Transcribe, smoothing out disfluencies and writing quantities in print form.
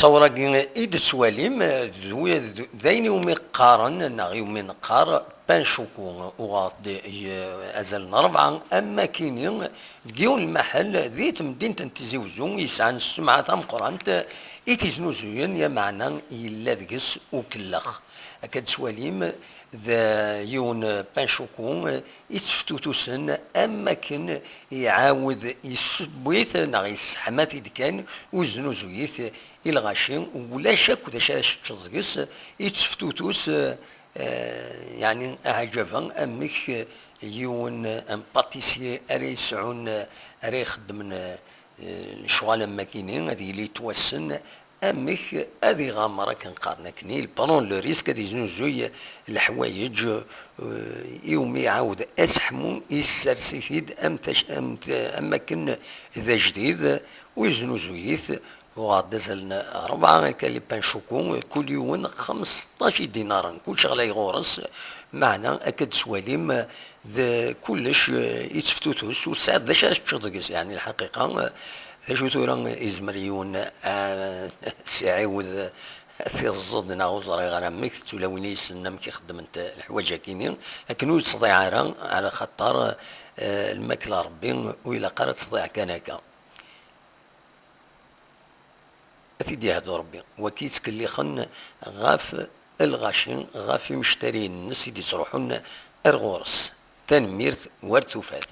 تصور إيد سواليم ذين يومي قارن يومي نقار بان شوكو وغاد أزل أربعة أما كيني ديون المحل ذي تمدينة تزيوزون يسعن السمعة ثم قرانت إتزنوزوين يا معنى إلا ذكس وكلخ أكاد سواليم ذا يون بان شوكو يتفتوتوسن أما كان يعاود يسبويت نغيس حماتي دكان وزنوزويت الغاشين ولا شك ولا شاش تشغيس يتفتوتوس يعني عجبا أمك يون أم باتيسي أري يسعون أري يخدم شغال ماكينين هذه اللي توسن أمك هذه غامرة كنقارنكني البالون لو ريسك هذه زنوزوي الحوايج يومي يعاود أسحمو يسرسيفيد أما كن ذا جديد ويزنوزويث وغاد زلنا أربعة كان لي بانشوكو كل يوم 15 دينارا كل شغلة يغورس معنا أكد سواليم ذا كلش يتفتوتوس وساعات ذا شاش تشضقس يعني الحقيقة ذا شو تورا إزمريون سيعاود في الصد ناوزري غرامك تولويني سنم كيخدم انت الحوايج كينين لكن تصديع على خطر الماكله ربي وإلا قرات تصديع كان هكا في هذا ربي وكيت كلي خن غاف الغاشين غاف مشترين الناس اللي يصروحون الغورس تنميرت ورث وفات